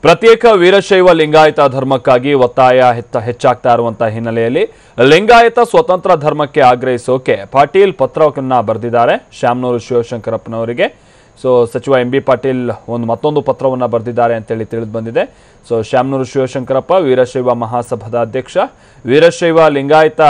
ಪ್ರತ್ಯೇಕ ವೀರಶೈವ ಲಿಂಗಾಯತ ಧರ್ಮಕ್ಕಾಗಿ ಒತ್ತಾಯ ಹೆಚ್ಚಾಗ್ತಾ ಇರುವಂತಹ ಹಿನ್ನೆಲೆಯಲ್ಲಿ ಲಿಂಗಾಯತ ಸ್ವತಂತ್ರ ಧರ್ಮಕ್ಕೆ ಆಗ್ರಹಿಸೋಕೆ ಪಾಟೀಲ್ ಪತ್ರವನ್ನ ಬರೆದಿದ್ದಾರೆ ಶಾಮನೂರು ಶಿವಶಂಕರಪ್ಪನವರಿಗೆ. ಸೊ ಸಚಿವ ಎಂ ಬಿ ಪಾಟೀಲ್ ಮತ್ತೊಂದು ಪತ್ರವನ್ನು ಬರೆದಿದ್ದಾರೆ ಅಂತೇಳಿ ತಿಳಿದು ಬಂದಿದೆ. ಸೊ ಶಾಮನೂರು ಶಿವಶಂಕರಪ್ಪ ವೀರಶೈವ ಮಹಾಸಭಾದ ಅಧ್ಯಕ್ಷ, ವೀರಶೈವ ಲಿಂಗಾಯತ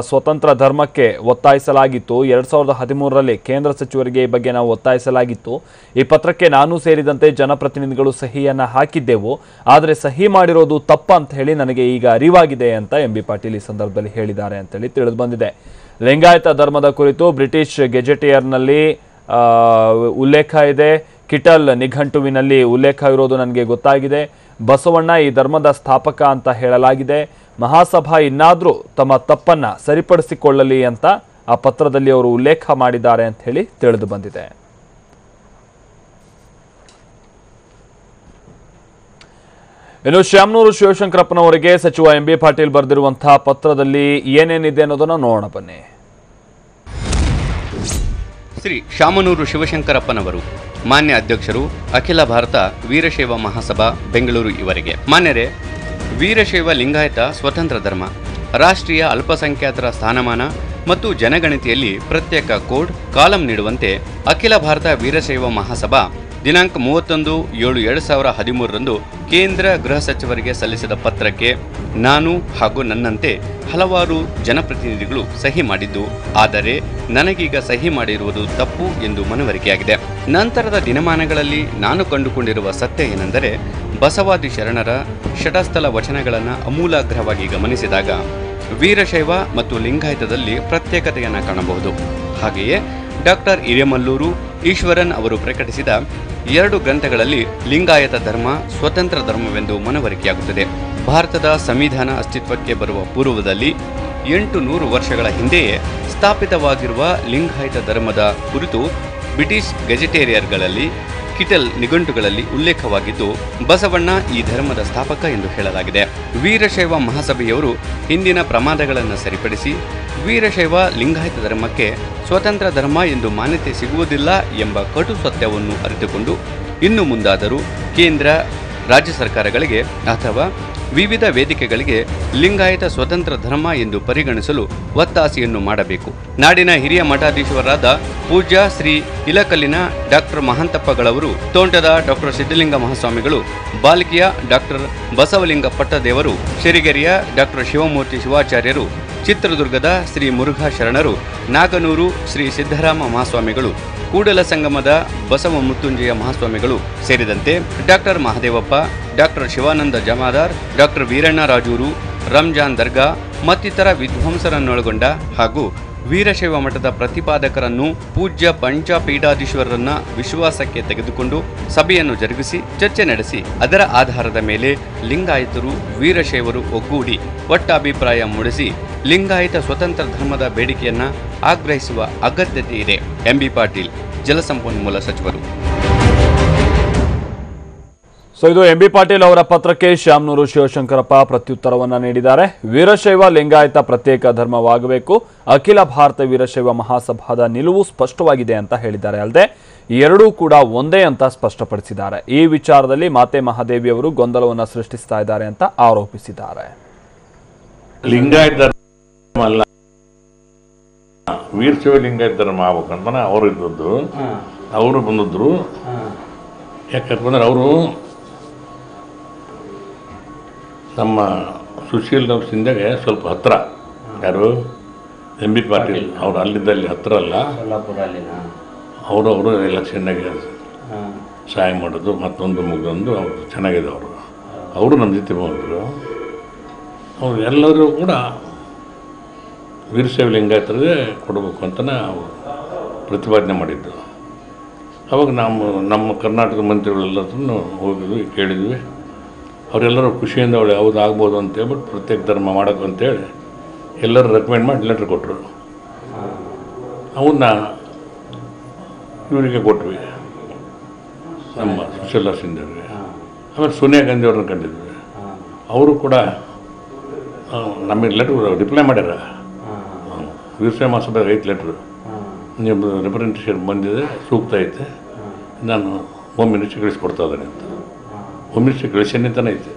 ಸ್ವತಂತ್ರ ಧರ್ಮಕ್ಕೆ ಒತ್ತಾಯಿಸಲಾಗಿತ್ತು. 2013ರಲ್ಲಿ ಕೇಂದ್ರ ಸಚಿವರಿಗೆ ಈ ಬಗ್ಗೆ ನಾವು ಒತ್ತಾಯಿಸಲಾಗಿತ್ತು. ಈ ಪತ್ರಕ್ಕೆ ನಾನು ಸೇರಿದಂತೆ ಜನಪ್ರತಿನಿಧಿಗಳು ಸಹಿಯನ್ನ ಹಾಕಿದ್ದೆವು. ಆದರೆ ಸಹಿ ಮಾಡಿರೋದು ತಪ್ಪ ಅಂತ ಹೇಳಿ ನನಗೆ ಈಗ ಅರಿವಾಗಿದೆ ಅಂತ ಎಂ ಬಿ ಪಾಟೀಲ್ ಈ ಸಂದರ್ಭದಲ್ಲಿ ಹೇಳಿದ್ದಾರೆ ಅಂತೇಳಿ ತಿಳಿದು ಬಂದಿದೆ. ಲಿಂಗಾಯತ ಧರ್ಮದ ಕುರಿತು ಬ್ರಿಟಿಷ್ ಗೆಜೆಟಿಯರ್ನಲ್ಲಿ ಉಲ್ಲೇಖ ಇದೆ, ಕಿಟಲ್ ನಿಘಂಟುವಿನಲ್ಲಿ ಉಲ್ಲೇಖ ಇರೋದು ನನಗೆ ಗೊತ್ತಾಗಿದೆ. ಬಸವಣ್ಣ ಈ ಧರ್ಮದ ಸ್ಥಾಪಕ ಅಂತ ಹೇಳಲಾಗಿದೆ. ಮಹಾಸಭಾ ಇನ್ನಾದರೂ ತಮ್ಮ ತಪ್ಪನ್ನ ಸರಿಪಡಿಸಿಕೊಳ್ಳಲಿ ಅಂತ ಆ ಪತ್ರದಲ್ಲಿ ಅವರು ಉಲ್ಲೇಖ ಮಾಡಿದ್ದಾರೆ ಅಂತ ಹೇಳಿ ತಿಳಿದು ಬಂದಿದೆ. ಇನ್ನು ಶಾಮನೂರು ಶಿವಶಂಕರಪ್ಪನವರಿಗೆ ಸಚಿವ ಎಂ ಬಿ ಪಾಟೀಲ್ ಬರೆದಿರುವಂತಹ ಪತ್ರದಲ್ಲಿ ಏನೇನಿದೆ ಅನ್ನೋದನ್ನ ನೋಡೋಣ ಬನ್ನಿ. ಶ್ರೀ ಶಾಮನೂರು ಶಿವಶಂಕರಪ್ಪನವರು ಮಾನ್ಯ ಅಧ್ಯಕ್ಷರು, ಅಖಿಲ ಭಾರತ ವೀರಶೈವ ಮಹಾಸಭಾ ಬೆಂಗಳೂರು. ಇವರಿಗೆ ಮಾನ್ಯರೇ, ವೀರಶೈವ ಲಿಂಗಾಯತ ಸ್ವತಂತ್ರ ಧರ್ಮ, ರಾಷ್ಟ್ರೀಯ ಅಲ್ಪಸಂಖ್ಯಾತರ ಸ್ಥಾನಮಾನ ಮತ್ತು ಜನಗಣತಿಯಲ್ಲಿ ಪ್ರತ್ಯೇಕ ಕೋಡ್ ಕಾಲಂ ನೀಡುವಂತೆ ಅಖಿಲ ಭಾರತ ವೀರಶೈವ ಮಹಾಸಭಾ ದಿನಾಂಕ 31/7/2013ರಂದು ಕೇಂದ್ರ ಗೃಹ ಸಚಿವರಿಗೆ ಸಲ್ಲಿಸಿದ ಪತ್ರಕ್ಕೆ ನಾನು ಹಾಗೂ ನನ್ನಂತೆ ಹಲವಾರು ಜನಪ್ರತಿನಿಧಿಗಳು ಸಹಿ ಮಾಡಿದ್ದು, ಆದರೆ ನನಗೀಗ ಸಹಿ ಮಾಡಿರುವುದು ತಪ್ಪು ಎಂದು ಮನವರಿಕೆಯಾಗಿದೆ. ನಂತರದ ದಿನಮಾನಗಳಲ್ಲಿ ನಾನು ಕಂಡುಕೊಂಡಿರುವ ಸತ್ಯ ಏನೆಂದರೆ, ಬಸವಾದಿ ಶರಣರ ಷಟಸ್ಥಲ ವಚನಗಳನ್ನು ಅಮೂಲಾಗ್ರವಾಗಿ ಗಮನಿಸಿದಾಗ ವೀರಶೈವ ಮತ್ತು ಲಿಂಗಾಯತದಲ್ಲಿ ಪ್ರತ್ಯೇಕತೆಯನ್ನು ಕಾಣಬಹುದು. ಹಾಗೆಯೇ ಡಾಕ್ಟರ್ ಹಿರೇಮಲ್ಲೂರು ಈಶ್ವರನ್ ಅವರು ಪ್ರಕಟಿಸಿದ 2 ಗ್ರಂಥಗಳಲ್ಲಿ ಲಿಂಗಾಯತ ಧರ್ಮ ಸ್ವತಂತ್ರ ಧರ್ಮವೆಂದು ಮನವರಿಕೆಯಾಗುತ್ತದೆ. ಭಾರತದ ಸಂವಿಧಾನ ಅಸ್ತಿತ್ವಕ್ಕೆ ಬರುವ ಪೂರ್ವದಲ್ಲಿ 800 ವರ್ಷಗಳ ಹಿಂದೆಯೇ ಸ್ಥಾಪಿತವಾಗಿರುವ ಲಿಂಗಾಯತ ಧರ್ಮದ ಕುರಿತು ಬ್ರಿಟಿಷ್ ಗೆಜೆಟೇರಿಯರ್ಗಳಲ್ಲಿ ಕಿಟಲ್ ನಿಘಂಟುಗಳಲ್ಲಿ ಉಲ್ಲೇಖವಾಗಿದ್ದು, ಬಸವಣ್ಣ ಈ ಧರ್ಮದ ಸ್ಥಾಪಕ ಎಂದು ಹೇಳಲಾಗಿದೆ. ವೀರಶೈವ ಮಹಾಸಭೆಯವರು ಹಿಂದಿನ ಪ್ರಮಾದಗಳನ್ನು ಸರಿಪಡಿಸಿ ವೀರಶೈವ ಲಿಂಗಾಯತ ಧರ್ಮಕ್ಕೆ ಸ್ವತಂತ್ರ ಧರ್ಮ ಎಂದು ಮಾನ್ಯತೆ ಸಿಗುವುದಿಲ್ಲ ಎಂಬ ಕಟು ಸತ್ಯವನ್ನು ಅರಿತುಕೊಂಡು ಇನ್ನು ಮುಂದಾದರೂ ಕೇಂದ್ರ, ರಾಜ್ಯ ಸರ್ಕಾರಗಳಿಗೆ ಅಥವಾ ವಿವಿಧ ವೇದಿಕೆಗಳಿಗೆ ಲಿಂಗಾಯತ ಸ್ವತಂತ್ರ ಧರ್ಮ ಎಂದು ಪರಿಗಣಿಸಲು ಒತ್ತಾಸೆಯನ್ನು ಮಾಡಬೇಕು. ನಾಡಿನ ಹಿರಿಯ ಮಠಾಧೀಶರಾದ ಪೂಜ್ಯ ಶ್ರೀ ಇಲಕಲ್ಲಿನ ಡಾಕ್ಟರ್ ಮಹಾಂತಪ್ಪಗಳವರು, ತೋಂಟದ ಡಾಕ್ಟರ್ ಸಿದ್ದಲಿಂಗ ಮಹಾಸ್ವಾಮಿಗಳು, ಬಾಲ್ಕಿಯ ಡಾಕ್ಟರ್ ಬಸವಲಿಂಗ ಪಟ್ಟದೇವರು, ಶಿರಿಗೆರೆಯ ಡಾಕ್ಟರ್ ಶಿವಮೂರ್ತಿ ಶಿವಾಚಾರ್ಯರು, ಚಿತ್ರದುರ್ಗದ ಶ್ರೀ ಮುರುಘಾ ಶರಣರು, ನಾಗನೂರು ಶ್ರೀ ಸಿದ್ದರಾಮ ಮಹಾಸ್ವಾಮಿಗಳು, ಕೂಡಲ ಸಂಗಮದ ಬಸವ ಮೃತ್ಯುಂಜಯ ಮಹಾಸ್ವಾಮಿಗಳು ಸೇರಿದಂತೆ doctor Mahadevappa, doctor Shivananda Jamadar, doctor Veeranna Rajuru, Ramzan Darga ಮತ್ತಿತರ ವಿದ್ವಾಂಸರನ್ನೊಳಗೊಂಡ ಹಾಗೂ ವೀರಶೈವ ಮಠದ ಪ್ರತಿಪಾದಕರನ್ನು ಪೂಜ್ಯ ಪಂಚಪೀಠಾಧೀಶ್ವರರನ್ನ ವಿಶ್ವಾಸಕ್ಕೆ ತೆಗೆದುಕೊಂಡು ಸಭೆಯನ್ನು ಜರುಗಿಸಿ ಚರ್ಚೆ ನಡೆಸಿ ಅದರ ಆಧಾರದ ಮೇಲೆ ಲಿಂಗಾಯತರು ವೀರಶೈವರು ಒಗ್ಗೂಡಿ ಒಟ್ಟಾಭಿಪ್ರಾಯ ಮೂಡಿಸಿ ಲಿಂಗಾಯತ ಸ್ವತಂತ್ರ ಧರ್ಮದ ಬೇಡಿಕೆಯನ್ನ ಆಗ್ರಹಿಸುವ ಅಗತ್ಯತೆ ಇದೆ. ಎಂ ಬಿ ಪಾಟೀಲ್, ಜಲಸಂಪನ್ಮೂಲ ಸಚಿವರು. ಸೊ ಇದು ಎಂ ಬಿ ಪಾಟೀಲ್ ಅವರ ಪತ್ರಕ್ಕೆ ಶಾಮನೂರು ಶಿವಶಂಕರಪ್ಪ ಪ್ರತ್ಯುತ್ತರವನ್ನ ನೀಡಿದ್ದಾರೆ. ವೀರಶೈವ ಲಿಂಗಾಯತ ಪ್ರತ್ಯೇಕ ಧರ್ಮವಾಗಬೇಕು, ಅಖಿಲ ಭಾರತ ವೀರಶೈವ ಮಹಾಸಭಾದ ನಿಲುವು ಸ್ಪಷ್ಟವಾಗಿದೆ ಅಂತ ಹೇಳಿದ್ದಾರೆ. ಅಲ್ಲದೆ ಎರಡೂ ಕೂಡ ಒಂದೇ ಅಂತ ಸ್ಪಷ್ಟಪಡಿಸಿದ್ದಾರೆ. ಈ ವಿಚಾರದಲ್ಲಿ ಮಾತೆ ಮಹಾದೇವಿ ಅವರು ಗೊಂದಲವನ್ನು ಸೃಷ್ಟಿಸ್ತಾ ಇದ್ದಾರೆ ಅಂತ ಆರೋಪಿಸಿದ್ದಾರೆ. ಲಿಂಗಾಯತ ಧರ್ಮ ಅಲ್ಲ, ವೀರಶೈವ ಲಿಂಗಾಯತ ಧರ್ಮ ಆಗ್ಬೇಕಂತ ಅವರು ಇದ್ದದ್ದು. ಅವರು ಬಂದಿದ್ರು. ಯಾಕಂದ್ರೆ ಅವರು ನಮ್ಮ ಸುಶೀಲ್ನವ್ರ ಸಿಂಧೆಗೆ ಸ್ವಲ್ಪ ಹತ್ತಿರ. ಯಾರು? ಎಂ ಬಿ ಪಾಟೀಲ್ ಅವರು ಅಲ್ಲಿದ್ದಲ್ಲಿ ಹತ್ತಿರ ಅಲ್ಲ, ಅವರು ಎಲೆಕ್ಷನ್ನಾಗೆ ಸಹಾಯ ಮಾಡೋದು ಮತ್ತೊಂದು ಮುಗಿದೊಂದು ಅವರು ಚೆನ್ನಾಗಿದೆ. ಅವರು ನಮ್ಮ ಜೊತೆ ಬಂದರು. ಅವರು ಎಲ್ಲರೂ ಕೂಡ ವೀರಶೈವ ಲಿಂಗಾಯತರಿಗೆ ಕೊಡಬೇಕು ಅಂತಲೇ ಅವರು ಪ್ರತಿಪಾದನೆ ಮಾಡಿದ್ದು. ಅವಾಗ ನಮ್ಮ ಕರ್ನಾಟಕ ಮಂತ್ರಿಗಳೆಲ್ಲರೂ ಹೋಗಿದ್ವಿ, ಕೇಳಿದ್ವಿ. ಅವರೆಲ್ಲರೂ ಖುಷಿಯಿಂದ ಅವಳು ಯಾವುದು ಆಗ್ಬೋದು ಅಂತೇಳ್ಬಿಟ್ಟು ಪ್ರತ್ಯೇಕ ಧರ್ಮ ಮಾಡೋದು ಅಂತೇಳಿ ಎಲ್ಲರೂ ರೆಕಮೆಂಡ್ ಮಾಡಿ ಲೆಟ್ರ್ ಕೊಟ್ಟರು. ಅವನ್ನ ಇವರಿಗೆ ಕೊಟ್ವಿ, ನಮ್ಮ ಸುಶೀಲಾ ಸಿಂಧೆಯವರಿಗೆ. ಆಮೇಲೆ ಸೋನಿಯಾ ಗಾಂಧಿ ಅವ್ರನ್ನ ಕಂಡಿದ್ವಿ. ಅವರು ಕೂಡ ನಮಗೆ ಲೆಟ್ರ್ ರಿಪ್ಲೈ ಮಾಡ್ಯಾರ. ವೀರಶೈವ ಮಹಾಸಭೆಗೆ 5 ಲೆಟ್ರು, ನಿಮ್ಮ ರೆಪ್ರೆಸೆಂಟೇಷನ್ ಬಂದಿದೆ, ಸೂಕ್ತ ಐತೆ, ನಾನು ಹೋಮ್ ಮಿನಿಸ್ಟ್ರಿ ಕಳಿಸ್ಕೊಡ್ತಾ ಇದ್ದಾನೆ ಅಂತ. ಹೋಮ್ ಮಿನಿಸ್ಟ್ರಿ ಕಳಿಸನ್ನಿತಾನೆ ಐತೆ.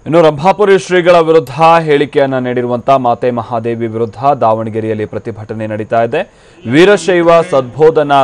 ಇನ್ನು ರಂಭಾಪುರಿ ಶ್ರೀಗಳ ವಿರುದ್ಧ ಹೇಳಿಕೆಯನ್ನ ನೀಡಿರುವಂತ ಮಾತೆ ಮಹಾದೇವಿ ವಿರುದ್ಧ ದಾವಣಗೆರೆಯಲ್ಲಿ ಪ್ರತಿಭಟನೆ ನಡೀತಾ ಇದೆ. ವೀರಶೈವ ಸದ್ಬೋಧನಾ